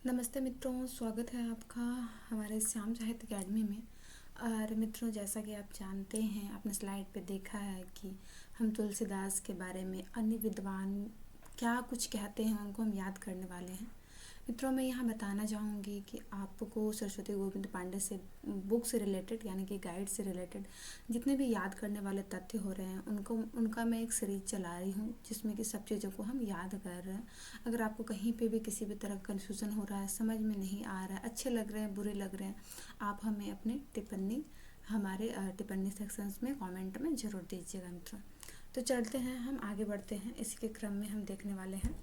नमस्ते मित्रों, स्वागत है आपका हमारे श्याम साहित्य अकेडमी में। और मित्रों, जैसा कि आप जानते हैं, आपने स्लाइड पे देखा है कि हम तुलसीदास के बारे में अन्य विद्वान क्या कुछ कहते हैं उनको हम याद करने वाले हैं। मित्रों, मैं यहाँ बताना चाहूँगी कि आपको सरस्वती गोविंद पांडे से बुक से रिलेटेड यानी कि गाइड से रिलेटेड जितने भी याद करने वाले तथ्य हो रहे हैं उनका मैं एक सीरीज चला रही हूँ, जिसमें कि सब चीज़ों को हम याद कर रहे हैं। अगर आपको कहीं पे भी किसी भी तरह का कन्फ्यूज़न हो रहा है, समझ में नहीं आ रहा है, अच्छे लग रहे हैं, बुरे लग रहे हैं, आप हमें अपनी टिप्पणी हमारे टिप्पणी सेक्शंस में कमेंट में ज़रूर दीजिएगा मित्रों। तो चलते हैं, हम आगे बढ़ते हैं। इसी के क्रम में हम देखने वाले हैं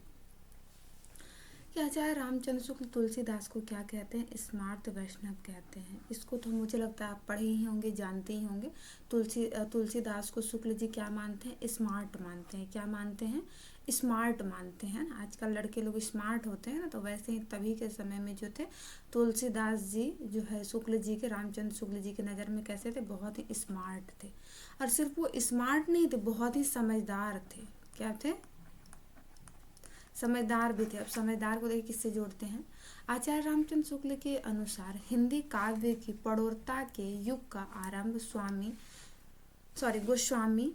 कि आचार्य रामचंद्र शुक्ल तुलसीदास को क्या कहते हैं। स्मार्त वैष्णव कहते हैं। इसको तो मुझे लगता है आप पढ़े ही होंगे, जानते ही होंगे। तुलसीदास को शुक्ल जी क्या मानते हैं? स्मार्ट मानते हैं। क्या मानते हैं? स्मार्ट मानते हैं। आजकल लड़के लोग स्मार्ट होते हैं ना, तो वैसे ही तभी के समय में जो थे तुलसीदास जी जो है शुक्ल जी के, रामचंद्र शुक्ल जी के नज़र में कैसे थे? बहुत ही स्मार्ट थे। और सिर्फ वो स्मार्ट नहीं थे, बहुत ही समझदार थे। क्या थे? समझदार भी थे। अब समझदार को देखिए किससे जोड़ते हैं। आचार्य रामचंद्र शुक्ल के अनुसार हिंदी काव्य की प्रौढ़ता के युग का आरंभ गोस्वामी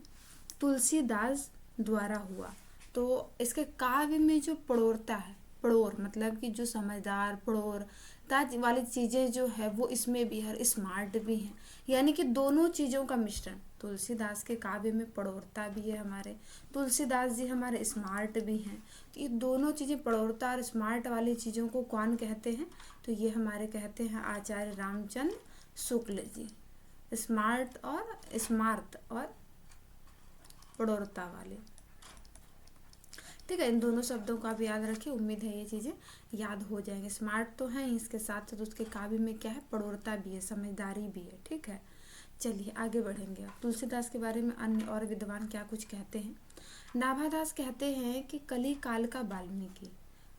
तुलसीदास द्वारा हुआ। तो इसके काव्य में जो प्रौढ़ता है, प्रौढ़ मतलब कि जो समझदार, प्रौढ़ता वाली चीज़ें जो है वो इसमें भी है, स्मार्ट भी हैं, यानी कि दोनों चीज़ों का मिश्रण। तुलसीदास के काव्य में प्रौढ़ता भी है हमारे, तुलसीदास जी हमारे स्मार्ट भी हैं। तो ये दोनों चीज़ें, प्रौढ़ता और स्मार्ट वाली चीज़ों को कौन कहते हैं? तो ये हमारे कहते हैं आचार्य रामचंद्र शुक्ल जी। स्मार्ट और प्रौढ़ता वाले। ठीक है, इन दोनों शब्दों का भी याद रखिए। उम्मीद है ये चीज़ें याद हो जाएंगे। स्मार्ट तो है, इसके साथ साथ उसके काव्य में क्या है? प्रौढ़ता भी है, समझदारी भी है। ठीक है, चलिए आगे बढ़ेंगे। अब तुलसीदास के बारे में अन्य और विद्वान क्या कुछ कहते हैं। नाभादास कहते हैं कि कली काल का वाल्मीकि।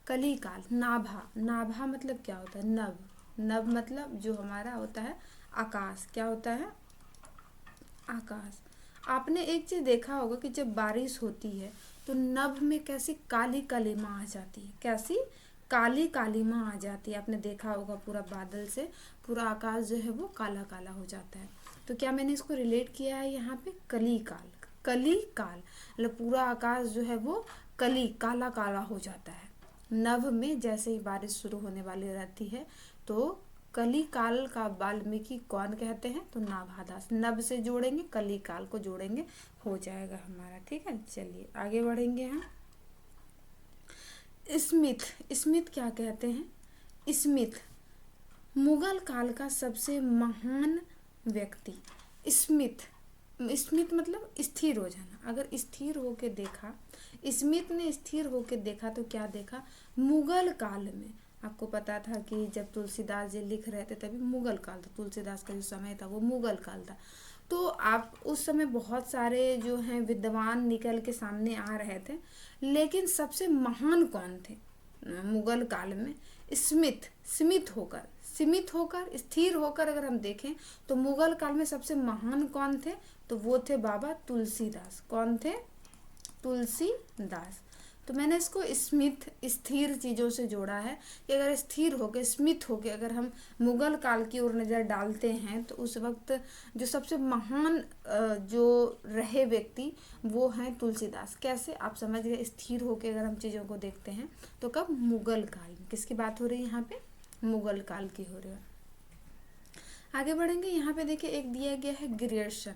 कली काल, नाभा मतलब क्या होता है? नभ। नभ मतलब जो हमारा होता है आकाश। क्या होता है? आकाश। आपने एक चीज़ देखा होगा कि जब बारिश होती है तो नभ में कैसी काली कालीमा आ जाती है। कैसी काली कालीमा आ जाती है। आपने देखा होगा, पूरा बादल से पूरा आकाश जो है वो काला काला हो जाता है। तो क्या मैंने इसको रिलेट किया है यहाँ पे? कली काल। कली काल मतलब पूरा आकाश जो है वो कली काला काला हो जाता है। नभ में जैसे ही बारिश शुरू होने वाली रहती है तो कली काल का वाल्मीकि कौन कहते हैं? तो नाभादास। नभ से जोड़ेंगे, कली काल को जोड़ेंगे, हो जाएगा हमारा। ठीक है, चलिए आगे बढ़ेंगे हम। स्मिथ। स्मिथ क्या कहते हैं? स्मिथ मुगल काल का सबसे महान व्यक्ति। स्मिथ, स्मिथ मतलब स्थिर हो जाना। अगर स्थिर होके देखा, स्मिथ ने स्थिर होके देखा तो क्या देखा? मुगल काल में आपको पता था कि जब तुलसीदास जी लिख रहे थे तभी मुगल काल था। तुलसीदास का जो समय था वो मुगल काल था। तो आप उस समय बहुत सारे जो हैं विद्वान निकल के सामने आ रहे थे, लेकिन सबसे महान कौन थे मुगल काल में? स्मिथ। सीमित होकर स्थिर होकर अगर हम देखें तो मुगल काल में सबसे महान कौन थे? तो वो थे बाबा तुलसीदास। कौन थे? तुलसीदास। तो मैंने इसको स्मिथ, स्थिर चीज़ों से जोड़ा है कि अगर स्थिर होके, स्मिथ होके अगर हम मुगल काल की ओर नज़र डालते हैं तो उस वक्त जो सबसे महान जो रहे व्यक्ति वो हैं तुलसीदास। कैसे? आप समझ गए। स्थिर होके अगर हम चीज़ों को देखते हैं तो कब? मुगल काल में। किसकी बात हो रही है यहाँ पे? मुगल काल की हो रही है। आगे बढ़ेंगे। यहाँ पे देखिए एक दिया गया है ग्रियर्सन।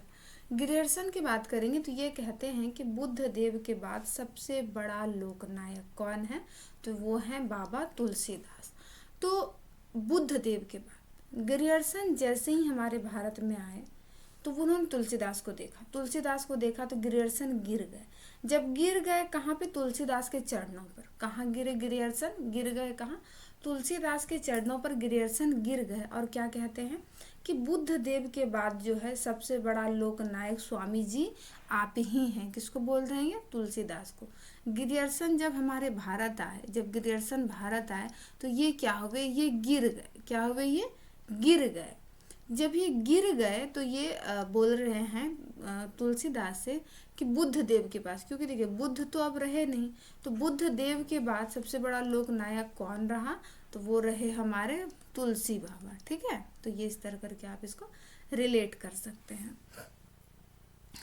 ग्रियर्सन की बात करेंगे तो ये कहते हैं कि बुद्ध देव के बाद सबसे बड़ा लोकनायक कौन है? तो वो है बाबा तुलसीदास। तो बुद्ध देव के बाद ग्रियर्सन जैसे ही हमारे भारत में आए तो उन्होंने तुलसीदास को देखा तो ग्रियर्सन गिर गए। जब गिर गए कहाँ पे? तुलसीदास के चरणों पर। कहाँ गिरे ग्रियर्सन? गिर गए कहाँ? तुलसीदास के चरणों पर ग्रियर्सन गिर गए। और क्या कहते हैं कि बुद्ध देव के बाद जो है सबसे बड़ा लोकनायक स्वामी जी आप ही हैं। किसको बोल रहे हैं? तुलसीदास को। ग्रियर्सन जब हमारे भारत आए, जब ग्रियर्सन भारत आए तो ये क्या हुए? ये गिर गए। क्या हुए? ये गिर गए। जब ये गिर गए तो ये बोल रहे हैं तुलसीदास से कि बुद्ध देव के पास, क्योंकि देखिए बुद्ध तो अब रहे नहीं, तो बुद्ध देव के बाद सबसे बड़ा लोक नायक कौन रहा? तो वो रहे हमारे तुलसी बाबा। ठीक है, तो ये इस तरह करके आप इसको रिलेट कर सकते हैं।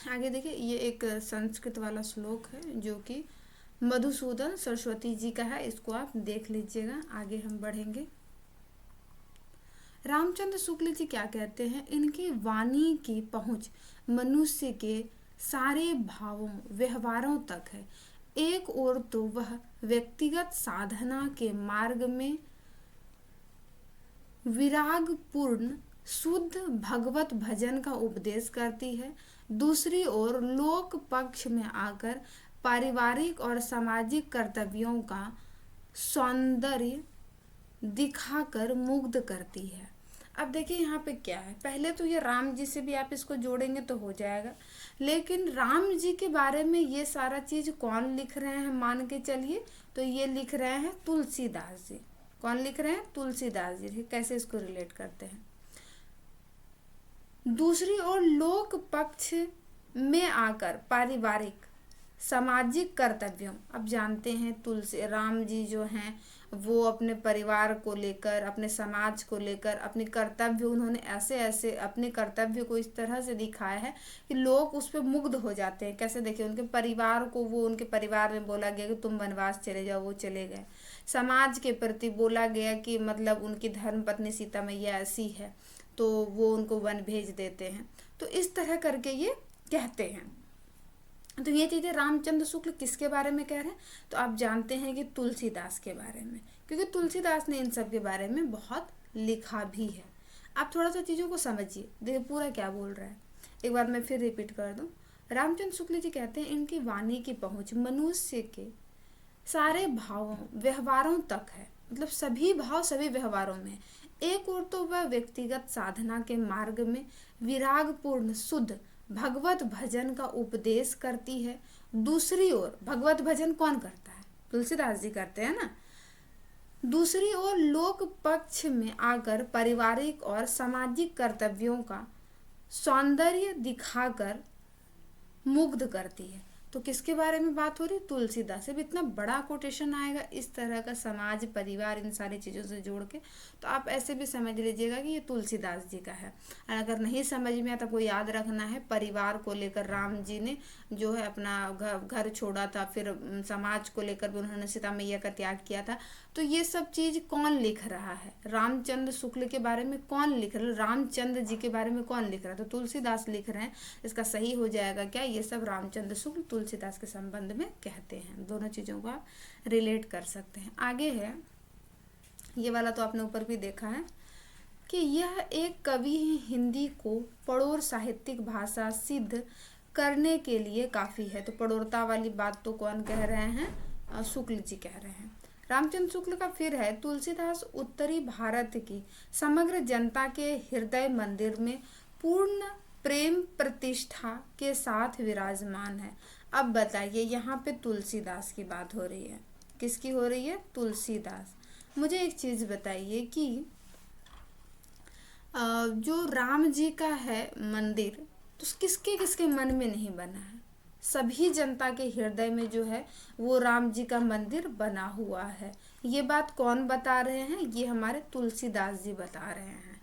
आगे देखिए, ये एक संस्कृत वाला श्लोक है जो कि मधुसूदन सरस्वती जी का है, इसको आप देख लीजिएगा। आगे हम बढ़ेंगे। रामचंद्र शुक्ल जी क्या कहते हैं, इनकी वाणी की पहुंच मनुष्य के सारे भावों व्यवहारों तक है। एक ओर तो वह व्यक्तिगत साधना के मार्ग में विराग पूर्ण शुद्ध भगवत भजन का उपदेश करती है, दूसरी ओर लोक पक्ष में आकर पारिवारिक और सामाजिक कर्तव्यों का सौंदर्य दिखाकर मुग्ध करती है। अब देखिए यहाँ पे क्या है, पहले तो ये राम जी से भी आप इसको जोड़ेंगे तो हो जाएगा, लेकिन राम जी के बारे में ये सारा चीज कौन लिख रहे हैं मान के चलिए, तो ये लिख रहे हैं तुलसीदास जी। कौन लिख रहे हैं? तुलसीदास जी। कैसे इसको रिलेट करते हैं? दूसरी ओर लोक पक्ष में आकर पारिवारिक सामाजिक कर्तव्यों, अब जानते हैं तुलसी राम जी जो हैं वो अपने परिवार को लेकर, अपने समाज को लेकर अपने कर्तव्य, उन्होंने ऐसे ऐसे अपने कर्तव्य को इस तरह से दिखाया है कि लोग उस पर मुग्ध हो जाते हैं। कैसे? देखिए, उनके परिवार को, वो उनके परिवार में बोला गया कि तुम वनवास चले जाओ, वो चले गए। समाज के प्रति बोला गया कि मतलब उनकी धर्म पत्नी सीता मैया ऐसी है तो वो उनको वन भेज देते हैं। तो इस तरह करके ये कहते हैं। तो ये चीज़ें रामचंद्र शुक्ल किसके बारे में कह रहे हैं? तो आप जानते हैं कि तुलसीदास के बारे में, क्योंकि तुलसीदास ने इन सब के बारे में बहुत लिखा भी है। आप थोड़ा सा चीज़ों को समझिए, देखिए पूरा क्या बोल रहा है। एक बार मैं फिर रिपीट कर दूं। रामचंद्र शुक्ल जी कहते हैं इनकी वाणी की पहुंच मनुष्य के सारे भावों व्यवहारों तक है, मतलब सभी भाव सभी व्यवहारों में। एक ओर तो वह व्यक्तिगत साधना के मार्ग में विरागपूर्ण शुद्ध भगवत भजन का उपदेश करती है, दूसरी ओर भगवत भजन कौन करता है? तुलसीदास जी करते हैं ना। दूसरी ओर लोक पक्ष में आकर पारिवारिक और सामाजिक कर्तव्यों का सौंदर्य दिखाकर मुग्ध करती है। तो किसके बारे में बात हो रही? तुलसीदास। अब इतना बड़ा कोटेशन आएगा इस तरह का, समाज परिवार इन सारी चीज़ों से जोड़ के, तो आप ऐसे भी समझ लीजिएगा कि ये तुलसीदास जी का है। और अगर नहीं समझ में आता, आपको याद रखना है परिवार को लेकर राम जी ने जो है अपना घर छोड़ा था, फिर समाज को लेकर भी उन्होंने सीता मैया का त्याग किया था। तो ये सब चीज़ कौन लिख रहा है? रामचंद्र शुक्ल के बारे में कौन लिख रहा है? रामचंद्र जी के बारे में कौन लिख रहा है? तो तुलसीदास लिख रहे हैं। इसका सही हो जाएगा क्या? ये सब रामचंद्र शुक्ल तुलसीदास के संबंध में कहते हैं। दोनों चीज़ों को आप रिलेट कर सकते हैं। आगे है, ये वाला तो आपने ऊपर भी देखा है कि यह एक कवि हिंदी को पड़ोर साहित्यिक भाषा सिद्ध करने के लिए काफ़ी है। तो पड़ोरता वाली बात तो कौन कह रहे हैं? शुक्ल जी कह रहे हैं। रामचंद्र शुक्ल का फिर है, तुलसीदास उत्तरी भारत की समग्र जनता के हृदय मंदिर में पूर्ण प्रेम प्रतिष्ठा के साथ विराजमान है। अब बताइए, यहाँ पे तुलसीदास की बात हो रही है। किसकी हो रही है? तुलसीदास। मुझे एक चीज़ बताइए कि जो राम जी का है मंदिर, तो किसके किसके मन में नहीं बना है? सभी जनता के हृदय में जो है वो राम जी का मंदिर बना हुआ है। ये बात कौन बता रहे हैं? ये हमारे तुलसीदास जी बता रहे हैं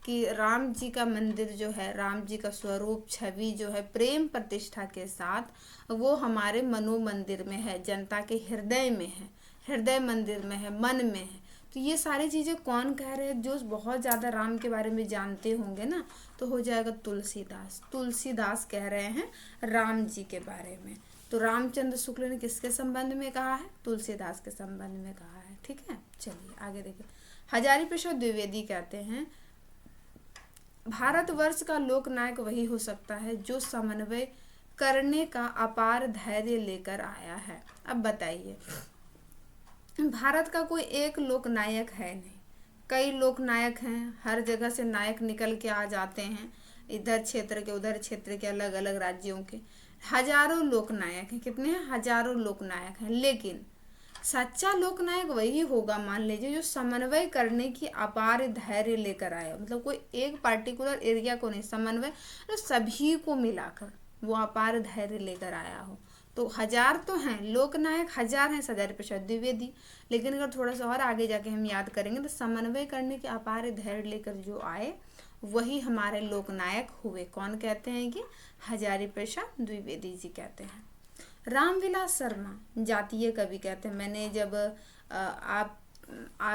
कि राम जी का मंदिर जो है, राम जी का स्वरूप छवि जो है प्रेम प्रतिष्ठा के साथ वो हमारे मनो मंदिर में है, जनता के हृदय में है, हृदय मंदिर में है, मन में है। तो ये सारी चीज़ें कौन कह रहे हैं? जो बहुत ज़्यादा राम के बारे में जानते होंगे ना, तो हो जाएगा तुलसीदास। तुलसीदास कह रहे हैं राम जी के बारे में। तो रामचंद्र शुक्ल ने किसके संबंध में कहा है? तुलसीदास के संबंध में कहा है। ठीक है, चलिए आगे देखिए। हजारी प्रसाद द्विवेदी कहते हैं भारतवर्ष का लोकनायक वही हो सकता है जो समन्वय करने का अपार धैर्य लेकर आया है। अब बताइए, भारत का कोई एक लोकनायक है नहीं, कई लोकनायक हैं, हर जगह से नायक निकल के आ जाते हैं, इधर क्षेत्र के उधर क्षेत्र के, अलग अलग राज्यों के हजारों लोकनायक हैं। कितने हैं? हजारों लोकनायक हैं। लेकिन सच्चा लोकनायक वही होगा, मान लीजिए, जो समन्वय करने की अपार धैर्य लेकर आया। मतलब कोई एक पार्टिकुलर एरिया को नहीं, समन्वय तो सभी को मिलाकर वो अपार धैर्य लेकर आया हो, तो हजार तो हैं लोकनायक, हजार हैं हजारी प्रसाद द्विवेदी। लेकिन अगर थोड़ा सा और आगे जाके हम याद करेंगे तो समन्वय करने के अपार धैर्य लेकर जो आए वही हमारे लोकनायक हुए। कौन कहते हैं कि हजारी प्रसाद द्विवेदी जी कहते हैं। रामविलास शर्मा जातीय कवि कहते हैं। मैंने जब आप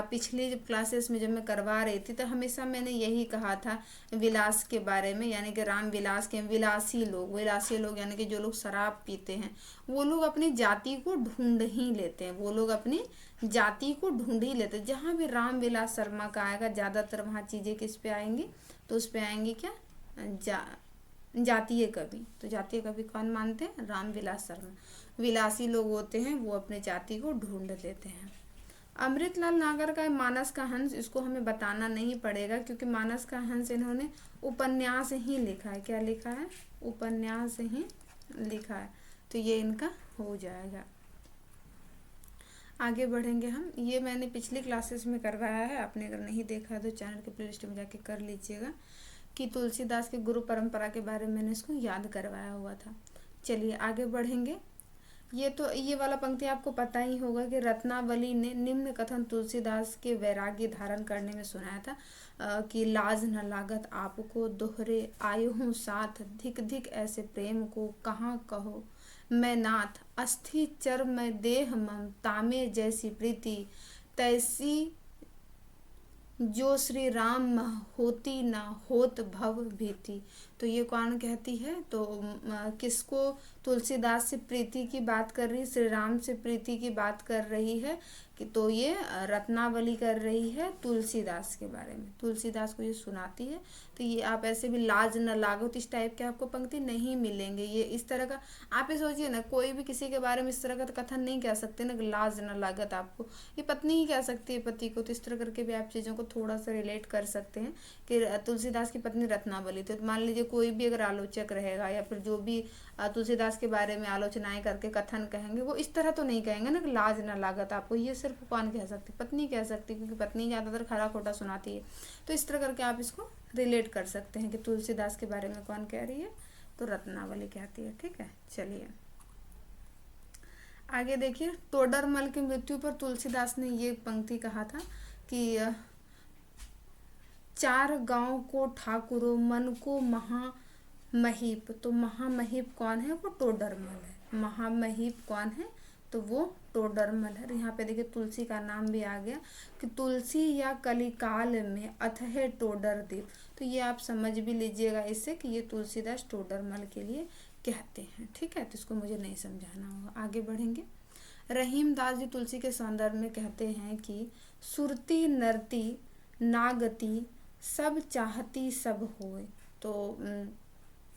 पिछली जब क्लासेस में जब मैं करवा रही थी तो हमेशा मैंने यही कहा था विलास के बारे में, यानी कि राम विलास के विलासी लोग यानी कि जो लोग शराब पीते हैं वो लोग अपनी जाति को ढूंढ ही लेते हैं, वो लोग अपनी जाति को ढूंढ ही लेते हैं। जहाँ भी राम विलास शर्मा का आएगा ज़्यादातर वहाँ चीज़ें किस पे आएंगी, तो उस पे आएंगी क्या, जातीय कवि। तो जातीय कवि कौन मानते हैं, रामविलास शर्मा। विलासी लोग होते हैं वो अपने जाति को ढूंढ लेते हैं। अमृतलाल नागर का मानस का हंस, इसको हमें बताना नहीं पड़ेगा क्योंकि मानस का हंस इन्होंने उपन्यास ही लिखा है। क्या लिखा है, उपन्यास ही लिखा है, तो ये इनका हो जाएगा। आगे बढ़ेंगे हम। ये मैंने पिछली क्लासेस में करवाया है, आपने अगर नहीं देखा है तो चैनल के प्लेलिस्ट में जाके कर लीजिएगा कि तुलसीदास के गुरु परंपरा के बारे में मैंने इसको याद करवाया हुआ था। चलिए आगे बढ़ेंगे। ये वाला पंक्ति आपको पता ही होगा कि रत्नावली ने निम्न कथन तुलसीदास के वैराग्य धारण करने में सुनाया था कि लाज न लागत आपको दोहरे आयु हूँ साथ, धिक धिक ऐसे प्रेम को कहाँ कहो मैं नाथ, अस्थि चर में देह मम तामे जैसी प्रीति, तैसी जो श्री राम होती न होत भव भीति। तो ये कौन कहती है, तो किसको तुलसीदास से प्रीति की बात कर रही है, श्री राम से प्रीति की बात कर रही है कि तो ये रत्नावली कर रही है तुलसीदास के बारे में, तुलसीदास को ये सुनाती है। तो ये आप ऐसे भी लाज न लागो इस टाइप के आपको पंक्ति नहीं मिलेंगे। ये इस तरह का आप ये सोचिए ना, कोई भी किसी के बारे में इस तरह का कथन नहीं कह सकते ना, लाज न लागत आपको, ये पत्नी ही कह सकती है पति को। तो इस तरह करके भी आप चीज़ों को थोड़ा सा रिलेट कर सकते हैं कि तुलसीदास की पत्नी रत्नावली। तो मान लीजिए कोई भी अगर आलोचक रहेगा या फिर जो भी तुलसीदास के बारे में आलोचनाएं करके कथन कहेंगे वो इस तरह तो नहीं कहेंगे ना कि लाज न लागत आपको। ये सिर्फ कौन कह सकती, पत्नी कह सकती, क्योंकि पत्नी ज़्यादातर खरा खोटा सुनाती है। तो इस तरह करके आप इसको रिलेट कर सकते हैं कि तुलसीदास के बारे में कौन कह रही है, तो रत्नावली कहती है। ठीक है, चलिए आगे देखिए। तोडरमल की मृत्यु पर तुलसीदास ने ये पंक्ति कहा था कि चार गांव को ठाकुरों मन को महामहीप। तो महामहीप कौन है, वो टोडरमल है। महामहीप कौन है, तो वो टोडरमल है। यहाँ पे देखिए तुलसी का नाम भी आ गया कि तुलसी या कलिकाल में अथह टोडर देव। तो ये आप समझ भी लीजिएगा इससे कि ये तुलसीदास टोडरमल के लिए कहते हैं। ठीक है, तो इसको मुझे नहीं समझाना होगा। आगे बढ़ेंगे। रहीमदास जी तुलसी के संदर्भ में कहते हैं कि सुरती नरती नागति सब चाहती सब होए। तो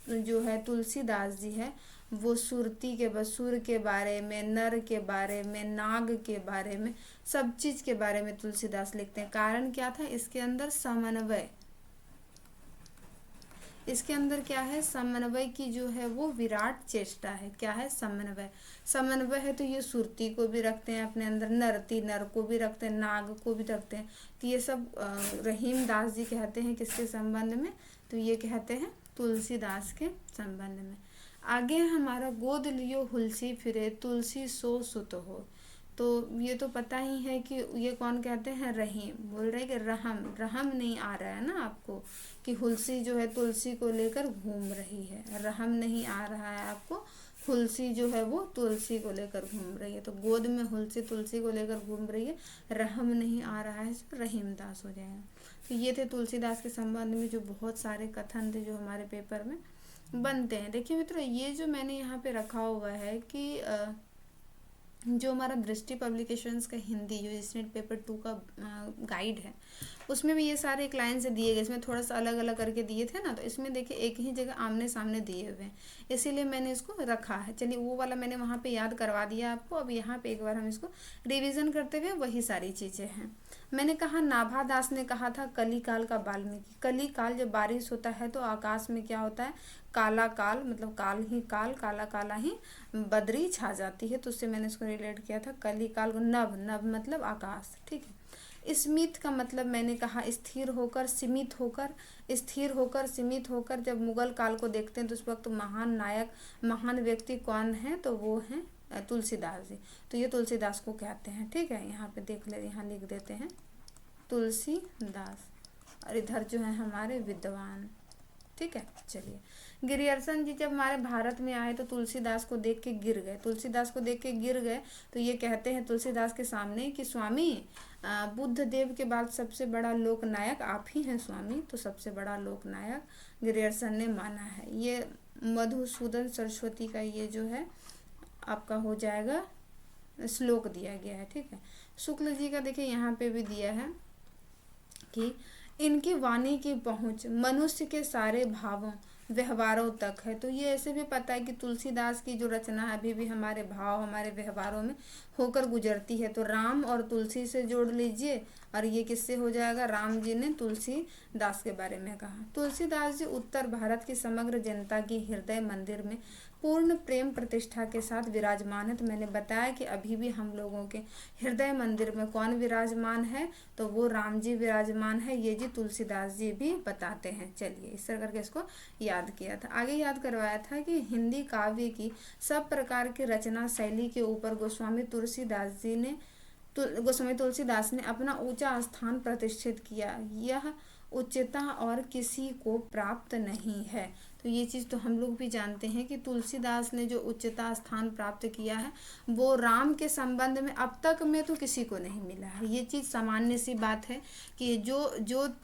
जो है तुलसीदास जी है वो सुरती के सुर के बारे में, नर के बारे में, नाग के बारे में, सब चीज के बारे में तुलसीदास लिखते हैं। कारण क्या था, इसके अंदर समन्वय, इसके अंदर क्या है, समन्वय की जो है वो विराट चेष्टा है। क्या है, समन्वय। समन्वय है तो ये सुरती को भी रखते हैं अपने अंदर, नरती नर को भी रखते हैं, नाग को भी रखते हैं। तो ये सब रहीमदास जी कहते हैं किसके संबंध में, तो ये कहते हैं तुलसीदास के संबंध में। आगे हमारा गोद लियो हुलसी फिरे तुलसी सो सुत हो। तो ये तो पता ही है कि ये कौन कहते हैं, रहीम। बोल रहे कि रहम नहीं आ रहा है ना आपको कि हुलसी जो है तुलसी को लेकर घूम रही है, रहम नहीं आ रहा है आपको, हुलसी जो है वो तुलसी को लेकर घूम रही है। तो गोद में हुलसी तुलसी को लेकर घूम रही है, रहम नहीं आ रहा है, तो रहीमदास हो जाएगा। तो ये थे तुलसीदास के संबंध में जो बहुत सारे कथन थे जो हमारे पेपर में बनते हैं। देखिए मित्रों, ये जो मैंने यहाँ पे रखा हुआ है कि जो हमारा दृष्टि पब्लिकेशंस का हिंदी जो स्टेट पेपर 2 का गाइड है उसमें भी ये सारे एक लाइन से दिए गए, इसमें थोड़ा सा अलग अलग करके दिए थे ना, तो इसमें देखिए एक ही जगह आमने सामने दिए हुए हैं, इसीलिए मैंने इसको रखा है। चलिए वो वाला मैंने वहाँ पे याद करवा दिया आपको। अब यहाँ पे एक बार हम इसको रिवीजन करते हुए वही सारी चीज़ें हैं। मैंने कहा नाभादास ने कहा था कलिकाल का वाल्मीकि। कलिकाल जब बारिश होता है तो आकाश में क्या होता है, काला काल, मतलब काल ही काल, काला काला ही बदरी छा जाती है। तो उससे मैंने इसको रिलेट किया था कलिकाल को। नभ, नभ मतलब आकाश। ठीक है, स्मित का मतलब मैंने कहा स्थिर होकर, सीमित होकर। स्थिर होकर, सीमित होकर जब मुगल काल को देखते हैं तो उस वक्त महान नायक, महान व्यक्ति कौन है, तो वो हैं तुलसीदास जी। तो ये तुलसीदास को कहते हैं। ठीक है, यहाँ पे देख ले, यहाँ लिख देते हैं तुलसीदास। और इधर जो है हमारे विद्वान। ठीक है, चलिए। गिरियर्सन जी जब हमारे भारत में आए तो तुलसीदास को देख के गिर गए। तुलसीदास को देख के गिर गए तो ये कहते हैं तुलसीदास के सामने कि स्वामी, बुद्ध देव के बाद सबसे बड़ा लोकनायक आप ही हैं स्वामी। तो सबसे बड़ा लोकनायक गिरियर्सन ने माना है। ये मधुसूदन सरस्वती का ये जो है आपका हो जाएगा श्लोक दिया गया है। ठीक है, शुक्ल जी का देखिए यहाँ पे भी दिया है कि इनकी वाणी की पहुँच मनुष्य के सारे भावों व्यवहारों तक है। तो ये ऐसे भी पता है कि तुलसीदास की जो रचना है अभी भी हमारे भाव, हमारे व्यवहारों में होकर गुजरती है। तो राम और तुलसी से जोड़ लीजिए और ये किससे हो जाएगा, राम जी ने तुलसीदास के बारे में कहा। तुलसीदास जी उत्तर भारत की समग्र जनता की हृदय मंदिर में पूर्ण प्रेम प्रतिष्ठा के साथ विराजमान है। तो मैंने बताया कि अभी भी हम लोगों के हृदय मंदिर में कौन विराजमान है, तो वो राम जी विराजमान है। ये जी तुलसीदास जी भी बताते हैं। चलिए, इस तरह करके इसको याद किया था। आगे याद करवाया था कि हिंदी काव्य की सब प्रकार की रचना शैली के ऊपर गोस्वामी तुलसीदास ने अपना ऊंचा स्थान प्रतिष्ठित किया। यह उच्चता और किसी को प्राप्त नहीं है। तो ये चीज़ तो हम लोग भी जानते हैं कि तुलसीदास ने जो उच्चता स्थान प्राप्त किया है वो राम के संबंध में अब तक में तो किसी को नहीं मिला है। ये चीज़ सामान्य सी बात है कि जो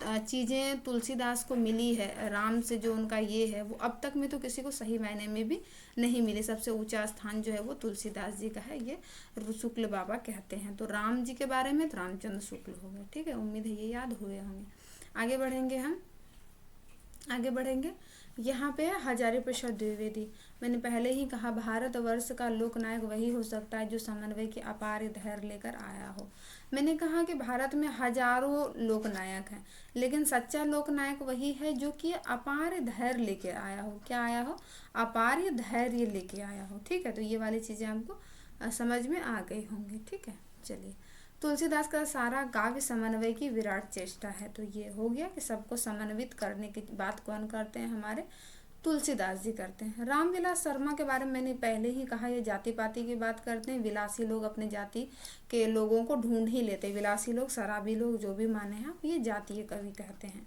चीज़ें तुलसीदास को मिली है राम से, जो उनका ये है, वो अब तक में तो किसी को सही मायने में भी नहीं मिली। सबसे ऊंचा स्थान जो है वो तुलसीदास जी का है, ये शुक्ल बाबा कहते हैं। तो राम जी के बारे में तो रामचंद्र शुक्ल हो गए। ठीक है, उम्मीद है ये याद हुए होंगे। आगे बढ़ेंगे हम, आगे बढ़ेंगे। यहाँ पे हजारी प्रसाद द्विवेदी। मैंने पहले ही कहा भारतवर्ष का लोकनायक वही हो सकता है जो समन्वय की अपार धैर्य लेकर आया हो। मैंने कहा कि भारत में हजारों लोकनायक हैं, लेकिन सच्चा लोकनायक वही है जो कि अपार धैर्य लेके आया हो। क्या आया हो, अपार धैर्य लेके आया हो। ठीक है, तो ये वाली चीज़ें हमको समझ में आ गई होंगी। ठीक है, चलिए। तुलसीदास का सारा काव्य समन्वय की विराट चेष्टा है। तो ये हो गया कि सबको समन्वित करने की बात कौन करते हैं, हमारे तुलसीदास जी करते हैं। रामविलास शर्मा के बारे में मैंने पहले ही कहा, ये जाति पाति की बात करते हैं। विलासी लोग अपने जाति के लोगों को ढूंढ ही लेते हैं। विलासी लोग, शराबी लोग, जो भी माने हैं, ये जातीय कवि कहते हैं।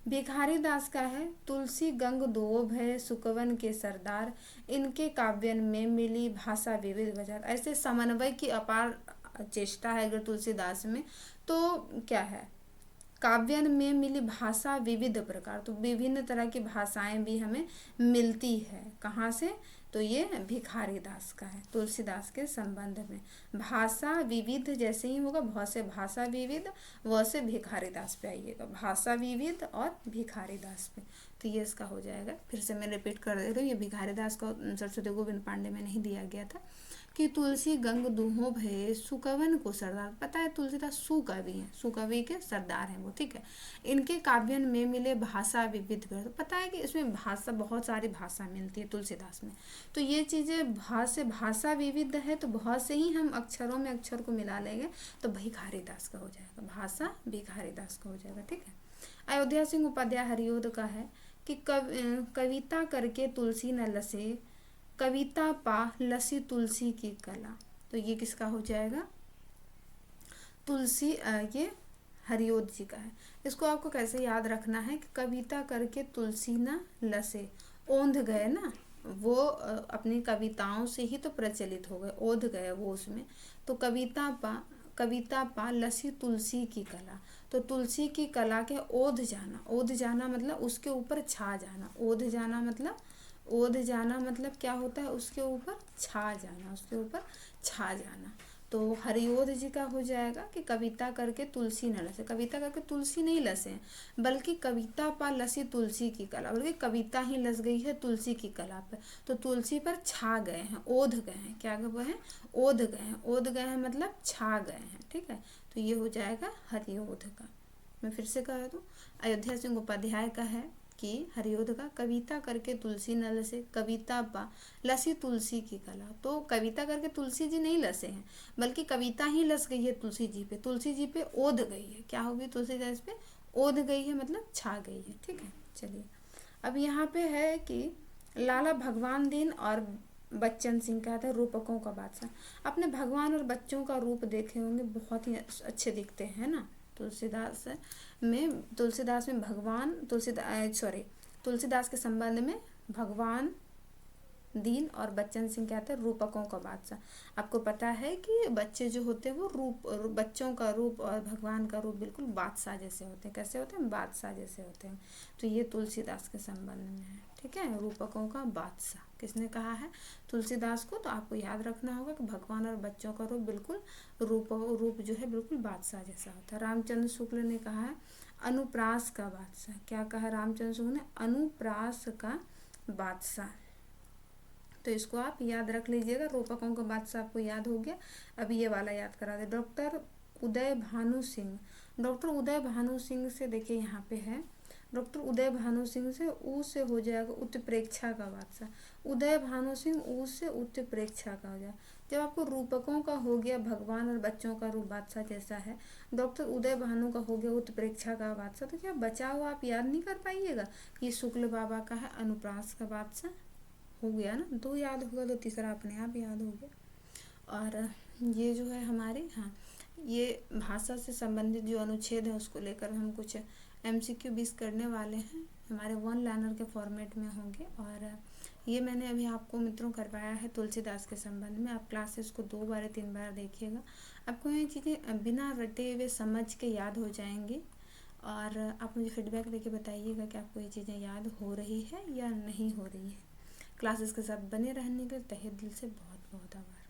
भिखारी दास का है तुलसी गंग दो भय सुकवन के सरदार, इनके काव्यन में मिली भाषा विविध बाजार। ऐसे समन्वय की अपार चेष्टा है अगर तुलसीदास में, तो क्या है, काव्यन में मिली भाषा विविध प्रकार। तो विभिन्न तरह की भाषाएं भी हमें मिलती है। कहाँ से, तो ये भिखारी दास का है। तुलसीदास के संबंध में भाषा विविध जैसे ही होगा, बहुत से भाषा विविध, वैसे भिखारी दास पे आइएगा, भाषा विविध और भिखारी दास पे। तो ये इसका हो जाएगा। फिर से मैं रिपीट कर दे रही हूँ, ये भिखारी दास का सरस्वती गोविंद पांडे में नहीं दिया गया था कि तुलसी गंग दूहो भय सुकवन को सरदार। पता है तुलसीदास सुकवि हैं, सुकवि के सरदार हैं वो। ठीक है, इनके काव्यन में मिले भाषा विविध। तो पता है कि इसमें भाषा, बहुत सारी भाषा मिलती है तुलसीदास में। तो ये चीज़ें भाषा विविध है, तो बहुत से ही हम अक्षरों में अक्षर को मिला लेंगे तो भिखारी दास का हो जाएगा, भाषा भिखारी दास का हो जाएगा। ठीक है। अयोध्या सिंह उपाध्याय हरिओद का है कि कविता करके तुलसी न लसे, कविता पा लसी तुलसी की कला। तो ये किसका हो जाएगा, तुलसी, ये हरिओद जी का है। इसको आपको कैसे याद रखना है कि कविता करके तुलसी न लसे, ओंध गए ना वो, अपनी कविताओं से ही तो प्रचलित हो गए, ओंध गए वो उसमें। तो कविता पा लसी तुलसी की कला। तो तुलसी की कला के ओध जाना, ओध जाना मतलब उसके ऊपर छा जाना, ओध जाना मतलब क्या होता है, उसके ऊपर छा जाना, उसके ऊपर छा जाना। तो हरिओद जी का हो जाएगा कि कविता करके तुलसी न लसे, कविता करके तुलसी नहीं लसे, बल्कि कविता पा लसी तुलसी की कला, बल्कि कविता ही लस गई है तुलसी की कला पर। तो तुलसी पर छा गए हैं, ओध गए हैं, क्या गए हैं, ओध गए हैं, ओध गए हैं मतलब छा गए हैं। ठीक है, तो ये हो जाएगा हरिओद का। मैं फिर से कह दूं, अयोध्या सिंह उपाध्याय का है कि हरिओध का कविता करके तुलसी न लसे, कविता बा लसी तुलसी की कला। तो कविता करके तुलसी जी नहीं लसे हैं, बल्कि कविता ही लस गई है तुलसी जी पे, तुलसी जी पे ओध गई है। क्या होगी? तुलसीदास पे ओध गई है, मतलब छा गई है। ठीक है, चलिए अब यहाँ पे है कि लाला भगवान दीन और बच्चन सिंह का था रूपकों का बादशाह। अपने भगवान और बच्चों का रूप देखे होंगे, बहुत ही अच्छे दिखते हैं ना। तुलसीदास में भगवान तुलसीदास के संबंध में भगवान दीन और बच्चन सिंह क्या थे? रूपकों का बादशाह। आपको पता है कि बच्चे जो होते हैं वो बच्चों का रूप और भगवान का रूप बिल्कुल बादशाह जैसे होते हैं। कैसे होते हैं? बादशाह जैसे होते हैं। तो ये तुलसीदास के संबंध में है। ठीक है, रूपकों का बादशाह किसने कहा है? तुलसीदास को। तो आपको याद रखना होगा कि भगवान और बच्चों का रूप बिल्कुल रूप जो है बिल्कुल बादशाह जैसा होता है। रामचंद्र शुक्ल ने कहा है अनुप्रास का बादशाह। क्या कहा रामचंद्र शुक्ल ने? अनुप्रास का बादशाह। तो इसको आप याद रख लीजिएगा। रूपकों का बादशाह आपको याद हो गया। अब ये वाला याद करा दे, डॉक्टर उदय भानु सिंह। डॉक्टर उदय भानु सिंह से देखिए यहाँ पे है, डॉक्टर उदय भानु सिंह से ऊ से हो जाएगा उत्प्रेक्षा का बादशाह। उदय भानु सिंह ऊ से उत्प्रेक्षा का हो जाएगा। जब आपको रूपकों का हो गया भगवान और बच्चों का रूप बादशाह जैसा है, डॉक्टर उदय भानु का हो गया उत्प्रेक्षा का बादशाह, तो क्या बचा हुआ आप याद नहीं कर पाइएगा कि शुक्ल बाबा का है अनुप्रास का बादशाह? हो गया ना, दो याद होगा तो तीसरा अपने आप याद हो गया। और ये जो है हमारे, हाँ, ये भाषा से संबंधित जो अनुच्छेद है उसको लेकर हम कुछ MCQ 20 करने वाले हैं, हमारे 1 लाइनर के फॉर्मेट में होंगे। और ये मैंने अभी आपको मित्रों करवाया है तुलसीदास के संबंध में। आप क्लासेस को 2 बार 3 बार देखिएगा, आपको ये चीज़ें बिना रटे हुए समझ के याद हो जाएंगी। और आप मुझे फीडबैक देके बताइएगा कि आपको ये चीज़ें याद हो रही है या नहीं हो रही है। क्लासेस के साथ बने रहने के लिए तहे दिल से बहुत बहुत आभार।